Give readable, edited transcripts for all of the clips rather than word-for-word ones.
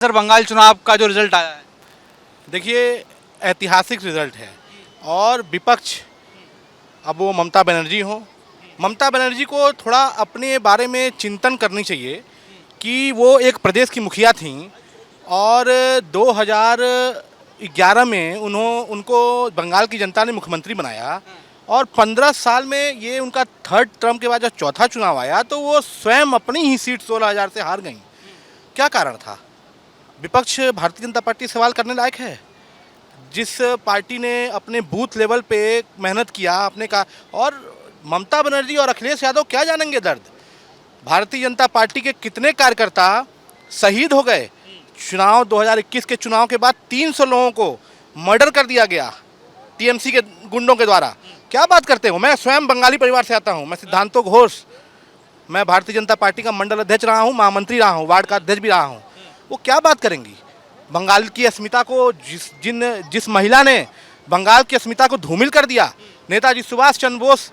Sir Bengal चुनाव का जो रिजल्ट आया है, देखिए, ऐतिहासिक रिजल्ट है। और विपक्ष, अब वो ममता बनर्जी को थोड़ा अपने बारे में चिंतन करनी चाहिए कि वो एक प्रदेश की मुखिया थीं और 2011 में उनको बंगाल की जनता ने मुख्यमंत्री बनाया और 15 साल में ये उनका थर्ड टर्म के बाद जब चौथा चुनाव आया तो वो स्वयं अपनी ही सीट 16,000 से हार गईं। क्या कारण था? विपक्ष भारतीय जनता पार्टी से सवाल करने लायक है। जिस पार्टी ने अपने बूथ लेवल पे मेहनत किया अपने का, और ममता बनर्जी और अखिलेश यादव क्या जानेंगे दर्द। भारतीय जनता पार्टी के कितने कार्यकर्ता शहीद हो गए। चुनाव 2021 के चुनाव के बाद 300 लोगों को मर्डर कर दिया गया टीएमसी के गुंडों के द्वारा। क्या बात करते हो? मैं स्वयं बंगाली परिवार से आता हूँ। मैं सिद्धांतो घोष, मैं भारतीय जनता पार्टी का मंडल अध्यक्ष रहा हूँ, महामंत्री रहा हूँ, वार्ड का अध्यक्ष भी रहा हूँ। वो क्या बात करेंगी? बंगाल की अस्मिता को जिस महिला ने बंगाल की अस्मिता को धूमिल कर दिया, नेताजी सुभाष चंद्र बोस,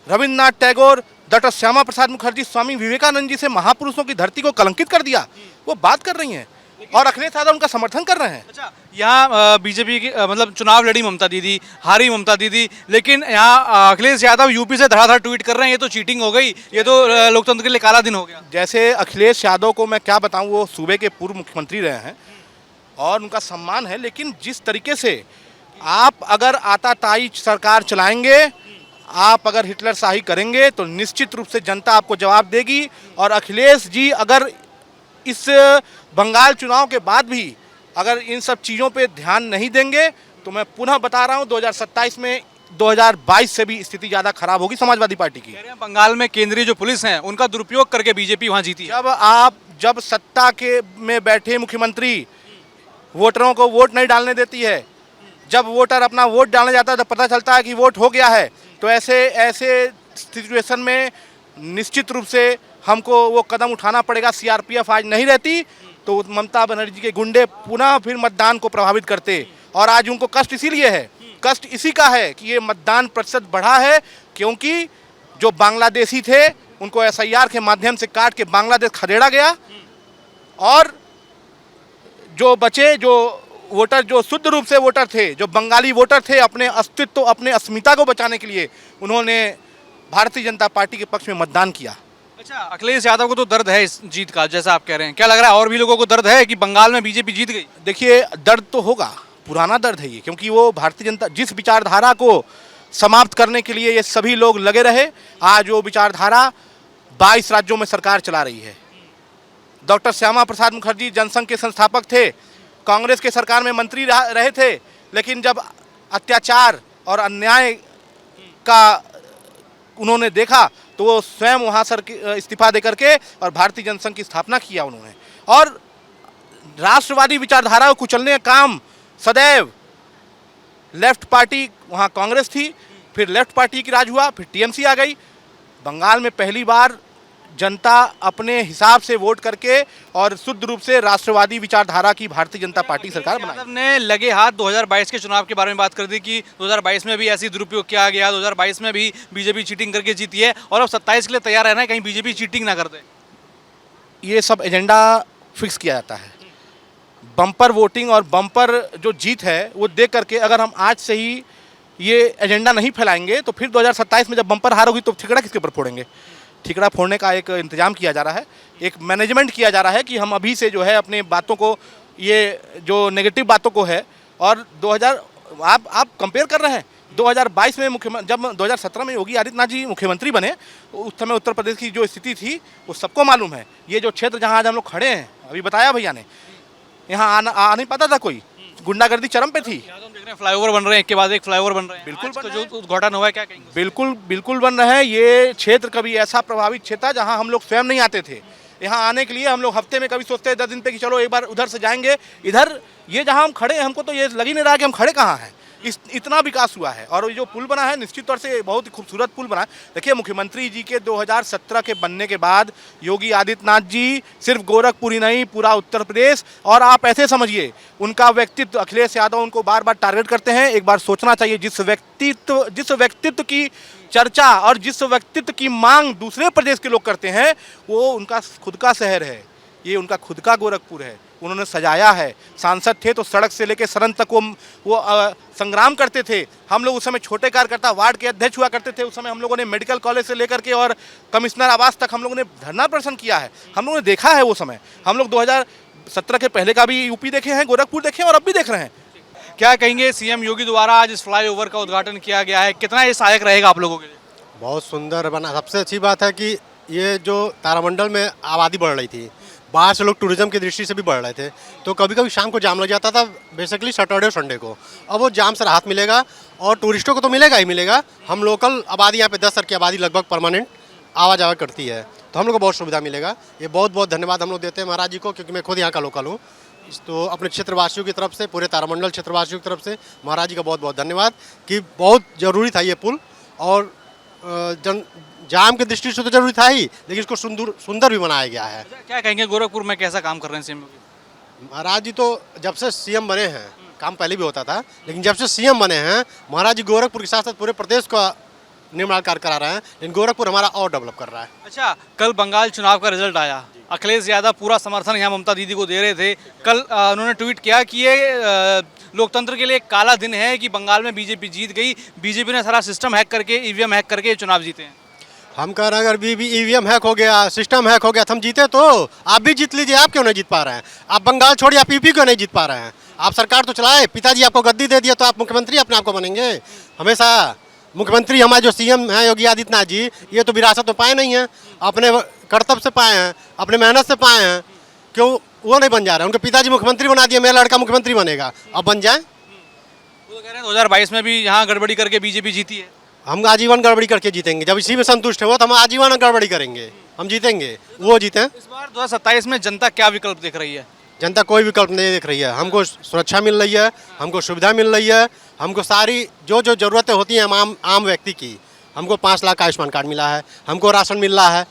रविन्द्रनाथ टैगोर, डॉक्टर श्यामा प्रसाद मुखर्जी, स्वामी विवेकानंद जी से महापुरुषों की धरती को कलंकित कर दिया, वो बात कर रही हैं और अखिलेश यादव उनका समर्थन कर रहे हैं। अच्छा यहाँ बीजेपी की मतलब चुनाव लड़ी ममता दीदी, हारी ममता दीदी, लेकिन यहाँ अखिलेश यादव यूपी से धड़ाधड़ ट्वीट कर रहे हैं ये तो चीटिंग हो गई, ये तो लोकतंत्र के लिए काला दिन हो गया। जैसे अखिलेश यादव को मैं क्या बताऊं, वो सूबे के पूर्व मुख्यमंत्री रहे हैं और उनका सम्मान है, लेकिन जिस तरीके से आप अगर आताताई सरकार चलाएंगे, आप अगर हिटलर शाही करेंगे तो निश्चित रूप से जनता आपको जवाब देगी। और अखिलेश जी अगर इस बंगाल चुनाव के बाद भी अगर इन सब चीज़ों पे ध्यान नहीं देंगे तो मैं पुनः बता रहा हूँ 2027 में 2022 से भी स्थिति ज़्यादा खराब होगी समाजवादी पार्टी की। कह रहे हैं बंगाल में केंद्रीय जो पुलिस है उनका दुरुपयोग करके बीजेपी वहाँ जीती है। जब सत्ता के में बैठे मुख्यमंत्री वोटरों को वोट नहीं डालने देती है, जब वोटर अपना वोट डालने जाता है तो पता चलता है कि वोट हो गया है, तो ऐसे सिचुएशन में निश्चित रूप से हमको वो कदम उठाना पड़ेगा। सीआरपीएफ आज नहीं रहती तो ममता बनर्जी के गुंडे पुनः फिर मतदान को प्रभावित करते। और आज उनको कष्ट इसीलिए है, कष्ट इसी का है कि ये मतदान प्रतिशत बढ़ा है क्योंकि जो बांग्लादेशी थे उनको एसआईआर के माध्यम से काट के बांग्लादेश खदेड़ा गया और जो बचे, जो वोटर, जो शुद्ध रूप से वोटर थे, जो बंगाली वोटर थे, अपने अस्तित्व, अपने अस्मिता को बचाने के लिए उन्होंने भारतीय जनता पार्टी के पक्ष में मतदान किया। अच्छा अखिलेश यादव को तो दर्द है इस जीत का, जैसा आप कह रहे हैं, क्या लग रहा है और भी लोगों को दर्द है कि बंगाल में बीजेपी जीत गई? देखिए, दर्द तो होगा, पुराना दर्द है ये, क्योंकि वो भारतीय जनता जिस विचारधारा को समाप्त करने के लिए ये सभी लोग लगे रहे, आज वो विचारधारा 22 राज्यों में सरकार चला रही है। डॉक्टर श्यामा प्रसाद मुखर्जी जनसंघ के संस्थापक थे, कांग्रेस के सरकार में मंत्री रहे थे, लेकिन जब अत्याचार और अन्याय का उन्होंने देखा तो वो स्वयं वहाँ इस्तीफा दे करके और भारतीय जनसंघ की स्थापना किया उन्होंने। और राष्ट्रवादी विचारधारा को कुचलने का काम सदैव लेफ्ट पार्टी, वहाँ कांग्रेस थी, फिर लेफ्ट पार्टी की राज हुआ, फिर टीएमसी आ गई। बंगाल में पहली बार जनता अपने हिसाब से वोट करके और शुद्ध रूप से राष्ट्रवादी विचारधारा की भारतीय जनता पार्टी सरकार बनाई। ने लगे हाथ 2022 के चुनाव के बारे में बात कर दी कि 2022 में भी ऐसी दुरुपयोग किया गया, 2022 में भी बीजेपी चीटिंग करके जीती है और अब 27 के लिए तैयार रहना है कहीं बीजेपी चीटिंग ना कर दे। ये सब एजेंडा फिक्स किया जाता है। बम्पर वोटिंग और बम्पर जो जीत है वो देख करके अगर हम आज से ही ये एजेंडा नहीं फैलाएंगे तो फिर 2027 में जब बम्पर हार होगी तो ठिकरा किसके ऊपर फोड़ेंगे? ठिकरा फोड़ने का एक इंतजाम किया जा रहा है, एक मैनेजमेंट किया जा रहा है कि हम अभी से जो है अपने बातों को, ये जो नेगेटिव बातों को है, और 2000 आप कंपेयर कर रहे हैं 2022 में मुख्यमंत्री, जब 2017 में योगी आदित्यनाथ जी मुख्यमंत्री बने उस समय उत्तर प्रदेश की जो स्थिति थी वो सबको मालूम है। ये जो क्षेत्र जहाँ आज हम लोग खड़े हैं, अभी बताया भैया ने, यहाँ आ नहीं पाता था कोई, गुंडागर्दी चरम पे थी। फ्लाईओवर बन रहे हैं, एक के बाद एक फ्लाईओवर बन रहे हैं, बिल्कुल तो जो उद्घाटन हुआ है क्या कहेंगे? बिल्कुल बन रहे हैं। ये क्षेत्र कभी ऐसा प्रभावित क्षेत्र था जहां हम लोग स्वयं नहीं आते थे। यहाँ आने के लिए हम लोग हफ्ते में कभी सोचते हैं 10 दिन पे कि चलो एक बार उधर से जाएंगे, इधर ये जहां हम खड़े हैं हमको तो ये लग ही नहीं रहा कि हम खड़े कहाँ हैं। इतना विकास हुआ है और ये जो पुल बना है निश्चित तौर से बहुत ही खूबसूरत पुल बना है। देखिए, मुख्यमंत्री जी के 2017 के बनने के बाद योगी आदित्यनाथ जी सिर्फ गोरखपुर ही नहीं, पूरा उत्तर प्रदेश, और आप ऐसे समझिए उनका व्यक्तित्व, अखिलेश यादव उनको बार बार टारगेट करते हैं। एक बार सोचना चाहिए, जिस व्यक्तित्व की चर्चा और जिस व्यक्तित्व की मांग दूसरे प्रदेश के लोग करते हैं वो उनका खुद का शहर है, ये उनका खुद का गोरखपुर है। उन्होंने सजाया है। सांसद थे तो सड़क से लेकर सदन तक वो संग्राम करते थे। हम लोग उस समय छोटे कार्यकर्ता वार्ड के अध्यक्ष हुआ करते थे। उस समय हम लोगों ने मेडिकल कॉलेज से लेकर के और कमिश्नर आवास तक हम लोगों ने धरना प्रदर्शन किया है। हम लोगों ने देखा है वो समय। हम लोग 2017 के पहले का भी यूपी देखे हैं, गोरखपुर देखे हैं और अब भी देख रहे हैं। क्या कहेंगे, सीएम योगी द्वारा आज इस फ्लाईओवर का उद्घाटन किया गया है, कितना ये सहायक रहेगा आप लोगों के लिए? बहुत सुंदर बना। सबसे अच्छी बात है कि ये जो तारामंडल में आबादी बढ़ रही थी, बाहर से लोग टूरिज्म की दृष्टि से भी बढ़ रहे थे, तो कभी कभी शाम को जाम लग जाता था, बेसिकली सैटरडे और संडे को। अब वो जाम से राहत मिलेगा और टूरिस्टों को तो मिलेगा ही मिलेगा। हम लोकल आबादी, यहाँ पे 10 सर की आबादी लगभग परमानेंट आवा जावा करती है, तो हम लोग को बहुत सुविधा मिलेगा। ये बहुत बहुत धन्यवाद हम लोग देते हैं महाराज जी को, क्योंकि मैं खुद यहाँ का लोकल हूँ। तो अपने क्षेत्रवासियों की तरफ से, पूरे तारामंडल क्षेत्रवासियों की तरफ से महाराज जी का बहुत बहुत धन्यवाद कि बहुत ज़रूरी था ये पुल। और जाम की दृष्टि से तो जरूरी था ही, लेकिन इसको सुंदर भी बनाया गया है। क्या कहेंगे, गोरखपुर में कैसा काम कर रहे हैं सीएम योगी? महाराज जी तो जब से सीएम बने हैं, काम पहले भी होता था, लेकिन जब से सीएम बने हैं महाराज जी गोरखपुर के साथ साथ पूरे प्रदेश का निर्माण कार्य करा रहे हैं, लेकिन गोरखपुर हमारा और डेवलप कर रहा है। अच्छा, कल बंगाल चुनाव का रिजल्ट आया, अखिलेश यादव पूरा समर्थन यहाँ ममता दीदी को दे रहे थे। कल उन्होंने ट्वीट किया कि ये लोकतंत्र के लिए एक काला दिन है कि बंगाल में बीजेपी जीत गई, बीजेपी ने सारा सिस्टम हैक करके, ईवीएम हैक करके चुनाव जीते हैं। हम कह रहे हैं अगर भी ईवीएम हैक हो गया, सिस्टम हैक हो गया तो हम जीते, तो आप भी जीत लीजिए। आप क्यों नहीं जीत पा रहे हैं? आप बंगाल छोड़िए, आप यूपी क्यों नहीं जीत पा रहे हैं? आप सरकार तो चलाए, पिताजी आपको गद्दी दे दिया तो आप मुख्यमंत्री अपने आप को बनेंगे। हमेशा मुख्यमंत्री हमारे जो सीएम हैं योगी आदित्यनाथ जी, ये तो विरासत में पाए नहीं हैं, अपने कर्तव्य से पाए हैं, अपने मेहनत से पाए हैं। क्यों वो नहीं बन जा रहे? उनके पिताजी मुख्यमंत्री बना दिए, मेरा लड़का मुख्यमंत्री बनेगा, अब बन जाए। वो तो कह रहे हैं 2022 में भी यहाँ गड़बड़ी करके बीजेपी जीती है। हम आजीवन गड़बड़ी करके जीतेंगे। जब इसी में संतुष्ट है वो, तो हम आजीवन गड़बड़ी करेंगे, हम जीतेंगे, वो जीते। इस बार 2027 में जनता क्या विकल्प देख रही है? जनता कोई विकल्प नहीं देख रही है। हमको सुरक्षा मिल रही है, हमको सुविधा मिल रही है, हमको सारी जो जो ज़रूरतें होती हैं आम व्यक्ति की। हमको 5 लाख का आयुष्मान कार्ड मिला है, हमको राशन मिल रहा है,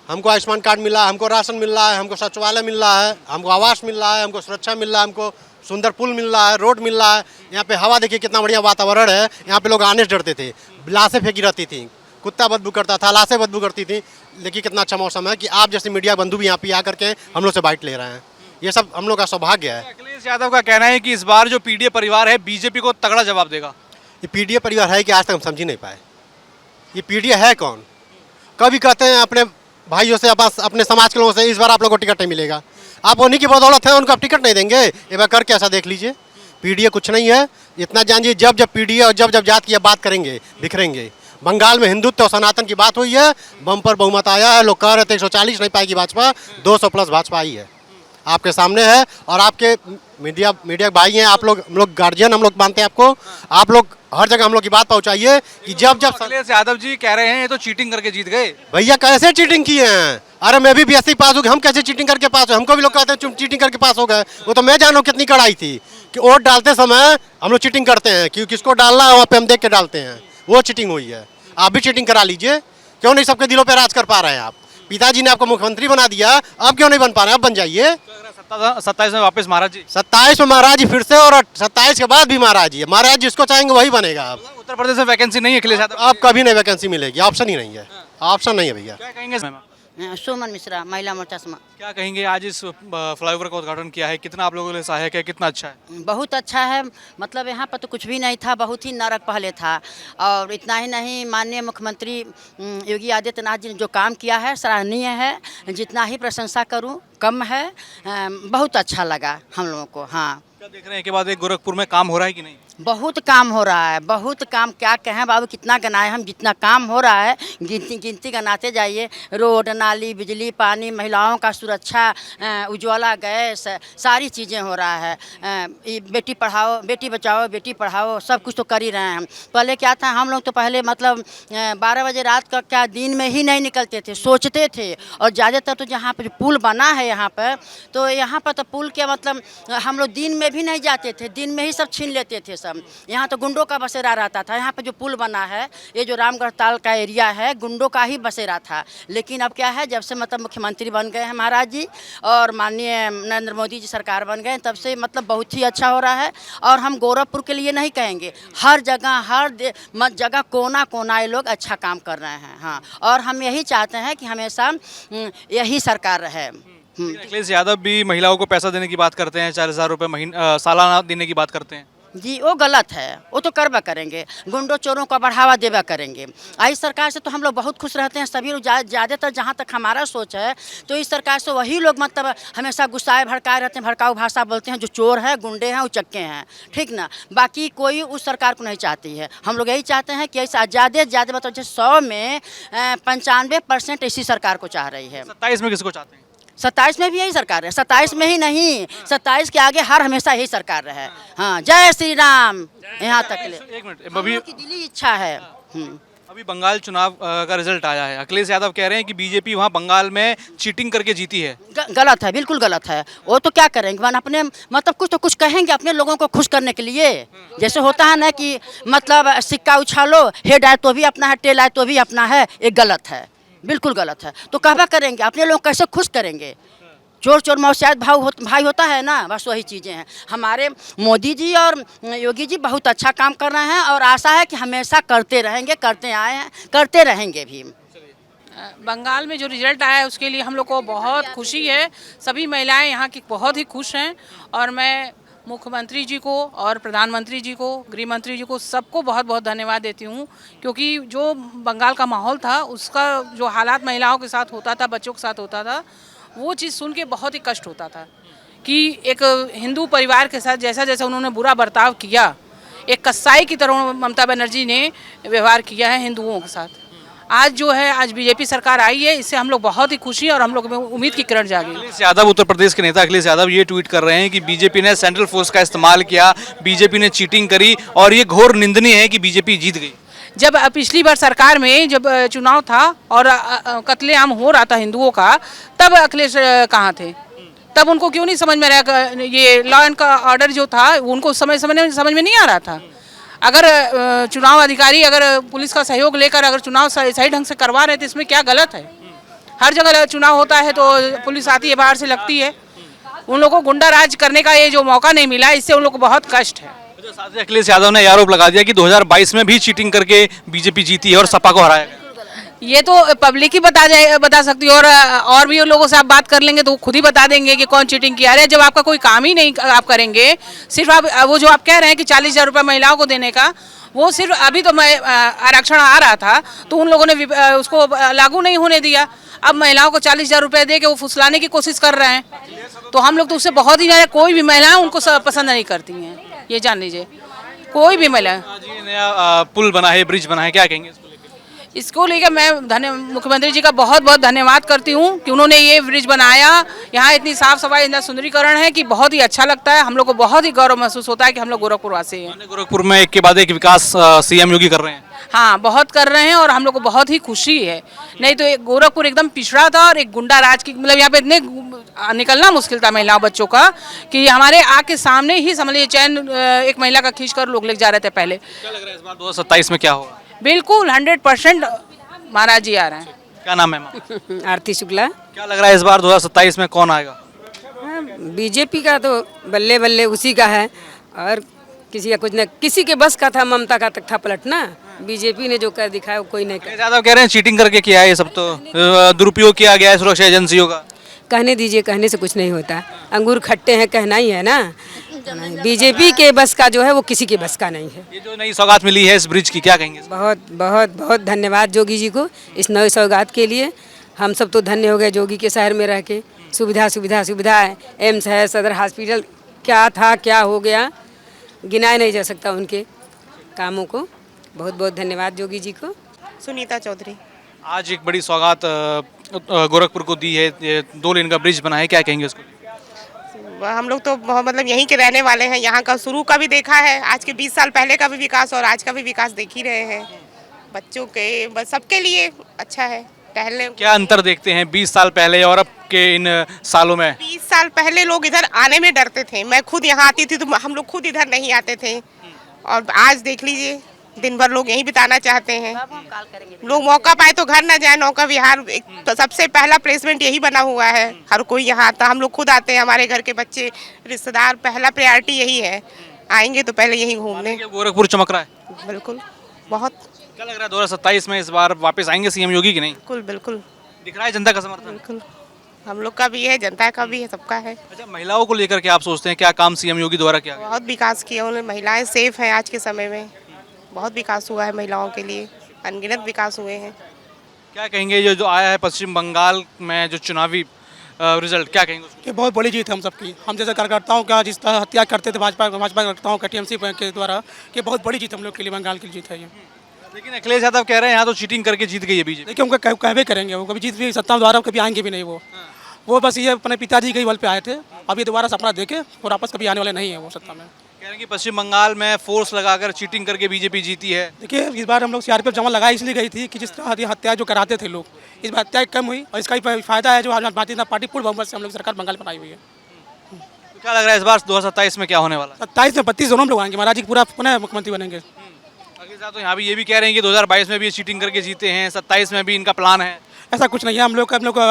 हमको आयुष्मान कार्ड मिला है, हमको राशन मिल रहा है, हमको शौचालय मिल रहा है, हमको आवास मिल रहा है, हमको सुरक्षा मिल रहा है, हमको सुंदर पुल मिल रहा है, रोड मिल रहा है। यहाँ पे हवा देखिए कितना बढ़िया वातावरण है। यहाँ पे लोग आने से डरते थे, लाशें फेंकी रहती थी, कुत्ता बदबू करता था, लाशें बदबू करती थी, लेकिन कितना अच्छा मौसम है कि आप जैसे मीडिया बंधु भी यहाँ पे आकर के हम लोग से बाइट ले रहे हैं। ये सब हम लोग का सौभाग्य है। अखिलेश यादव का कहना है कि इस बार जो पीडीए परिवार है बीजेपी को तगड़ा जवाब देगा। ये पीडीए परिवार है कि आज तक हम समझ ही नहीं पाए। ये पीडीए है कौन? कभी कहते हैं अपने भाइयों से, अपने समाज के लोगों से, इस बार आप लोगों को टिकट नहीं मिलेगा। आप उन्हीं की बदौलत है, उनको आप टिकट नहीं देंगे। एक बार करके ऐसा देख लीजिए। पीडीए कुछ नहीं है, इतना जानिए। जब जब पीडीए और जब जब जात की बात करेंगे बिखरेंगे। बंगाल में हिंदुत्व और सनातन की बात हुई है, बम्पर बहुमत आया है। लोग कह रहे थे 140 नहीं पाएगी भाजपा, 200 प्लस भाजपा आई है, आपके सामने है। और आपके मीडिया भाई हैं, आप लोग, हम लोग गार्जियन, हम लोग मानते हैं आपको। आप लोग हर जगह हम लोग की बात पहुंचाइए कि जब जब अखिलेश यादव जी कह रहे हैं ये तो चीटिंग करके जीत गए। भैया कैसे चीटिंग किए हैं? अरे मैं भी बीएससी पास हो गया, हम कैसे चीटिंग करके पास हो? हमको भी लोग कहते हैं चीटिंग करके पास हो गए। वो तो मैं जानू कितनी कड़ाई थी कि वोट डालते समय हम लोग चीटिंग करते हैं, कि किसको डालना है वहाँ पे हम देख के डालते हैं। वो चीटिंग हुई है। आप भी चीटिंग करा लीजिए। क्यों नहीं सबके दिलों पर राज कर पा रहे हैं आप? पिताजी ने आपको मुख्यमंत्री बना दिया, अब क्यों नहीं बन पा रहे? अब बन जाइए। 27 में वापस महाराज जी, 27 में महाराज जी फिर से, और 27 के बाद भी महाराज जी। महाराज जिसको चाहेंगे वही बनेगा। अब उत्तर प्रदेश में वैकेंसी नहीं है अखिलेश यादव? अब कभी नहीं वैकेंसी मिलेगी, ऑप्शन ही नहीं है, ऑप्शन नहीं है भैया। क्या कहेंगे? सुमन मिश्रा, महिला मोर्चा समाज। क्या कहेंगे, आज इस फ्लाईओवर का उद्घाटन किया है, कितना आप लोगों के लिए सहायक है, कितना अच्छा है? बहुत अच्छा है। मतलब यहाँ पर तो कुछ भी नहीं था, बहुत ही नरक पहले था। और इतना ही नहीं, माननीय मुख्यमंत्री योगी आदित्यनाथ जी ने जो काम किया है सराहनीय है। जितना ही प्रशंसा करूँ कम है। बहुत अच्छा लगा हम लोगों को। हाँ, क्या देख रहे हैं के बाद एक गोरखपुर में काम हो रहा है कि नहीं? बहुत काम हो रहा है, बहुत काम। क्या कहें बाबू, कितना गनाए हम। जितना काम हो रहा है गिनती गनाते जाइए। रोड, नाली, बिजली, पानी, महिलाओं का सुरक्षा, उज्ज्वला गैस, सारी चीज़ें हो रहा है। बेटी पढ़ाओ, बेटी बचाओ, बेटी पढ़ाओ, सब कुछ तो कर ही रहे हैं हम। पहले क्या था, हम लोग तो पहले मतलब 12 बजे रात का क्या दिन में ही नहीं निकलते थे, सोचते थे। और ज़्यादातर तो जहाँ पर पुल बना है यहाँ पर, तो यहाँ पर तो पुल के मतलब हम लोग दिन में भी नहीं जाते थे, दिन में ही सब छीन लेते थे सब। यहाँ तो गुंडों का बसेरा रहता था। यहाँ पे जो पुल बना है, ये जो रामगढ़ ताल का एरिया है, गुंडों का ही बसेरा था। लेकिन अब क्या है, जब से मतलब मुख्यमंत्री बन गए हैं महाराज जी और माननीय नरेंद्र मोदी जी सरकार बन गए, तब से मतलब बहुत ही अच्छा हो रहा है। और हम गोरखपुर के लिए नहीं कहेंगे, हर जगह हर जगह कोना कोना ये लोग अच्छा काम कर रहे हैं। हाँ, और हम यही चाहते हैं कि हमेशा यही सरकार रहे। लेकिन अखिलेश यादव भी महिलाओं को पैसा देने की बात करते हैं, 40,000 रुपये महीना सालाना देने की बात करते हैं। जी वो गलत है, वो तो करवा करेंगे, गुंडों चोरों का बढ़ावा देवा करेंगे। इस सरकार से तो हम लोग बहुत खुश रहते हैं सभी लोग, ज़्यादातर जहाँ तक हमारा सोच है तो इस सरकार से वही लोग मतलब हमेशा गुस्साए भड़काए रहते हैं, भड़काऊ भाषा बोलते हैं, जो चोर हैं, गुंडे हैं, उचक्के हैं, ठीक ना। बाकी कोई उस सरकार को नहीं चाहती है। हम लोग यही चाहते हैं कि ऐसा ज़्यादा से ज़्यादा मतलब 100 में 95% इसी सरकार को चाह रही है। 27 में किसको चाहते हैं? 27 में भी यही सरकार है, 27 में ही नहीं, 27 के आगे हर हमेशा यही सरकार रहे। हाँ, जय श्री राम। यहाँ तक ले एक मिनट, हम अभी लोग की दिली इच्छा है। अभी बंगाल चुनाव का रिजल्ट आया है। अखिलेश यादव कह रहे हैं कि बीजेपी वहाँ बंगाल में चीटिंग करके जीती है। गलत है, बिल्कुल गलत है। वो तो क्या करेंगे, वन अपने मतलब कुछ तो कुछ कहेंगे अपने लोगों को खुश करने के लिए। जैसे होता है ना कि मतलब सिक्का उछालो, हेड आए तो भी अपना है, टेल आए तो भी अपना है, ये गलत है, बिल्कुल गलत है। तो कहवा करेंगे अपने लोग कैसे खुश करेंगे? चोर चोर मौसियात भाई होता है ना, बस वही चीज़ें हैं। हमारे मोदी जी और योगी जी बहुत अच्छा काम कर रहे हैं और आशा है कि हमेशा करते रहेंगे, करते आए हैं, करते रहेंगे भी। बंगाल में जो रिजल्ट आया है उसके लिए हम लोग को बहुत खुशी है। सभी महिलाएं यहाँ की बहुत ही खुश हैं और मैं मुख्यमंत्री जी को और प्रधानमंत्री जी को, गृह मंत्री जी को, सबको बहुत बहुत धन्यवाद देती हूँ, क्योंकि जो बंगाल का माहौल था, उसका जो हालात महिलाओं के साथ होता था, बच्चों के साथ होता था, वो चीज़ सुन के बहुत ही कष्ट होता था कि एक हिंदू परिवार के साथ जैसा जैसा उन्होंने बुरा बर्ताव किया, एक कसाई की तरह ममता बनर्जी ने व्यवहार किया है हिंदुओं के साथ। आज जो है, आज बीजेपी सरकार आई है, इससे हम लोग बहुत ही खुशी और हम लोग में उम्मीद की किरण जागी। अखिलेश यादव, उत्तर प्रदेश के नेता अखिलेश यादव ये ट्वीट कर रहे हैं कि बीजेपी ने सेंट्रल फोर्स का इस्तेमाल किया, बीजेपी ने चीटिंग करी और ये घोर निंदनीय है कि बीजेपी जीत गई। जब पिछली बार सरकार में जब चुनाव था और कत्लेआम हो रहा था हिंदुओं का, तब अखिलेश कहाँ थे? तब उनको क्यों नहीं समझ में रहा? ये लॉ एंड का ऑर्डर जो था उनको समझ में नहीं आ रहा था। अगर चुनाव अधिकारी अगर पुलिस का सहयोग लेकर अगर चुनाव सही ढंग से करवा रहे थे, इसमें क्या गलत है? हर जगह चुनाव होता है तो पुलिस आती है, बाहर से लगती है। उन लोगों को गुंडा राज करने का ये जो मौका नहीं मिला, इससे उन लोग को बहुत कष्ट है। साथ ही अखिलेश यादव ने आरोप लगा दिया कि 2022 में भी चीटिंग करके बीजेपी जीती है और सपा को हराया गया। ये तो पब्लिक ही बता सकती है और भी लोगों से आप बात कर लेंगे तो वो खुद ही बता देंगे कि कौन चीटिंग किया। अरे जब आपका कोई काम ही नहीं आप करेंगे, सिर्फ आप वो जो आप कह रहे हैं कि 40,000 रुपये महिलाओं को देने का, वो सिर्फ अभी तो आरक्षण आ रहा था तो उन लोगों ने उसको लागू नहीं होने दिया। अब महिलाओं को 40,000 रुपये दे के वो फुसलाने की कोशिश कर रहे हैं, तो हम लोग तो उससे बहुत ही ज़्यादा, कोई भी महिलाएं उनको पसंद नहीं करती हैं, ये जान लीजिए, कोई भी महिला। आज ये नया पुल बना है, ब्रिज बना है, क्या कहेंगे इसको लेकर? मैं मुख्यमंत्री जी का बहुत बहुत धन्यवाद करती हूँ कि उन्होंने ये ब्रिज बनाया। यहाँ इतनी साफ सफाई, इतना सुंदरीकरण है कि बहुत ही अच्छा लगता है। हम लोग को बहुत ही गौरव महसूस होता है कि हम लोग गोरखपुर वासी हैं। गोरखपुर में एक के बाद एक विकास सीएम योगी कर रहे हैं। हाँ, बहुत कर रहे हैं और हम लोग को बहुत ही खुशी है। नहीं तो गोरखपुर एकदम पिछड़ा था और एक गुंडा राज की, मतलब यहाँ पे इतने निकलना मुश्किल था महिलाओं बच्चों का कि हमारे आँख के सामने ही समझ लीजिए चैन एक महिला का खींच कर लोग ले जा रहे थे पहले। क्या लग रहा है इस बार 2027 में क्या होगा? बिल्कुल 100% महाराज जी आ रहे हैं। क्या नाम है मैम? आरती शुक्ला। क्या लग रहा है इस बार 2027 में कौन आएगा? बीजेपी का तो बल्ले बल्ले उसी का है और किसी का कुछ नहीं, किसी के बस का था ममता का तख्ता पलटना, बीजेपी ने जो कर दिखाया वो कोई नहीं कर। यादव कह रहे हैं चीटिंग करके किया है, ये सब तो दुरुपयोग किया गया है सुरक्षा एजेंसियों का। कहने दीजिए, कहने से कुछ नहीं होता, अंगूर खट्टे हैं कहना ही है ना। बीजेपी के बस का जो है वो किसी के बस का नहीं है। ये जो नई सौगात मिली है इस ब्रिज की, क्या कहेंगे? बहुत बहुत बहुत धन्यवाद जोगी जी को इस नई सौगात के लिए। हम सब तो धन्य हो गए जोगी के शहर में रह के। सुविधा है, एम्स है, सदर हॉस्पिटल, क्या था क्या हो गया, गिनाया नहीं जा सकता उनके कामों को। बहुत बहुत धन्यवाद जोगी जी को। सुनीता चौधरी। आज एक बड़ी सौगात गोरखपुर को दी है, ये 2 लेन का ब्रिज बना है, क्या कहेंगे उसको? हम लोग तो बहुत मतलब यहीं के रहने वाले हैं, यहाँ का शुरू का भी देखा है, आज के 20 साल पहले का भी विकास और आज का भी विकास देख ही रहे हैं। बच्चों के, बस सबके लिए अच्छा है। टहलने क्या अंतर देखते हैं 20 साल पहले और अब के इन सालों में? 20 साल पहले लोग इधर आने में डरते थे, मैं खुद यहाँ आती थी तो हम लोग खुद इधर नहीं आते थे, और आज देख लीजिए दिन भर लोग यहीं बिताना चाहते हैं। लोग मौका पाए तो घर ना जाए। नौका विहार तो सबसे पहला प्लेसमेंट यही बना हुआ है, हर कोई यहाँ आता, हम लोग खुद आते हैं, हमारे घर के बच्चे, रिश्तेदार, पहला प्रायोरिटी यही है, आएंगे तो पहले यहीं घूमने। गोरखपुर चमक रहा है बिल्कुल, बहुत। क्या लग रहा है 2027 में इस बार वापस आएंगे सीएम योगी की नहीं? बिल्कुल बिल्कुल दिख रहा है जनता का समर्थन? बिल्कुल। हम लोग का भी है, जनता का भी है, सबका है। अच्छा, महिलाओं को लेकर के आप सोचते हैं क्या काम सीएम योगी द्वारा किया गया? बहुत विकास किया उन्होंने, महिलाएं सेफ हैं आज के समय में, बहुत विकास हुआ है महिलाओं के लिए, अनगिनत विकास हुए हैं। क्या कहेंगे जो जो आया है पश्चिम बंगाल में जो चुनावी रिजल्ट, क्या कहेंगे उसको? कि बहुत बड़ी जीत है हम सबकी। हम जैसे कार्यकर्ताओं का जिस तरह हत्या करते थे भाजपा कार्यकर्ताओं का टीएमसी के द्वारा, कि बहुत बड़ी जीत हम लोग के लिए बंगाल की जीत है ये। लेकिन अखिलेश यादव कह रहे हैं यहाँ तो चीटिंग करके जीत गई है बीजेपी। देखिए उनको कहवे करेंगे, वो कभी जीत भी सत्ता द्वारा कभी आएंगे भी नहीं वो बस ये अपने पिताजी के ही बल पे आए थे, अब ये दोबारा सपना देखे और वापस कभी आने वाले नहीं है वो सत्ता में। कह रहे हैं कि पश्चिम बंगाल में फोर्स लगाकर चीटिंग करके बीजेपी जीती है। देखिए इस बार हम लोग सीआरपीएफ जमा लगाई इसलिए गई थी कि जिस तरह ये हत्या जो कराते थे लोग, इस बार हत्या कम हुई और इसका ही फायदा है जो आज भारतीय जनता पार्टी पूर्ण बहुमत से हम लोग सरकार बंगाल बनाई हुई है। तो क्या लग रहा है इस बार 2027 में क्या होने वाला है? 27 में 32 दोनों हम लोग आएंगे, महाराज जी पूरा पुनः मुख्यमंत्री बनेंगे। अखिलेश साहब तो यहाँ भी ये भी कह रहे हैं कि 2022 में भी ये चीटिंग करके जीते हैं, 27 में भी इनका प्लान है। ऐसा कुछ नहीं है, हम लोग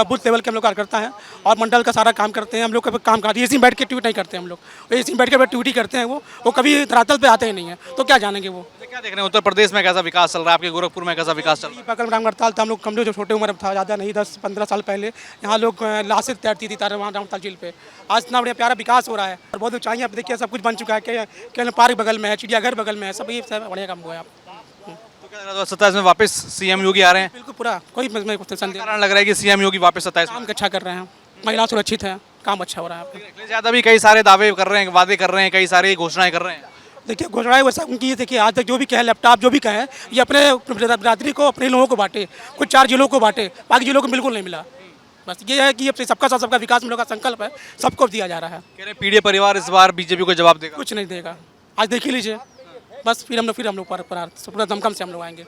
बूथ लेवल के हम लोग कार्यकर्ता हैं और मंडल का सारा काम करते हैं। हम लोग का काम करते हैं, एसी में बैठ के ट्वीट नहीं करते हम लोग, एसी में बैठ के ट्वीट ही करते हैं। वो कभी धरातल पे आते ही नहीं है, तो क्या जानेंगे वो। क्या देख रहे हैं उत्तर प्रदेश में कैसा विकास चल रहा है, आपके गोरखपुर में कैसा विकास चल रहा है? बगल में हड़ताल था, हम लोग जो छोटे उम्र में था, ज़्यादा नहीं 10-15 साल पहले यहाँ लोग लाशें तैरती थी रामताल झील पे। आज इतना बढ़िया प्यारा विकास हो रहा है और बहुत ऊंचाई आप देखिए सब कुछ बन चुका है, कि पार्क बगल में है, चिड़ियाघर बगल में है, सब ये सब बढ़िया काम हुआ है। तो क्या लग रहा है 27 में वापस सीएम योगी आ रहे हैं? बिल्कुल पूरा कोई संदेह कारण लग रहा है कि सीएम योगी वापस 27 में। काम अच्छा कर रहे हैं, महिला सुरक्षित है, काम अच्छा हो रहा है। अखिलेश यादव भी कई सारे दावे कर रहे हैं, वादे कर रहे हैं, कई सारी घोषणाएं कर रहे हैं। देखिए घोषणाएं वैसा उनकी, देखिए आज तक जो भी कहे लैपटॉप जो भी कहे, ये अपने बिरादरी को अपने लोगों को बांटे, कुछ 4 जिलों को बांटे, बाकी जिलों को बिल्कुल नहीं मिला। बस ये है कि अब सबका साथ सबका विकास हम लोग का संकल्प है, सबको दिया जा रहा है। कह रहे हैं पीडीए परिवार इस बार बीजेपी को जवाब देगा। कुछ नहीं देगा, आज देख ही लीजिए, बस फिर हम लोग पूरा दमखम से हम लोग आएंगे।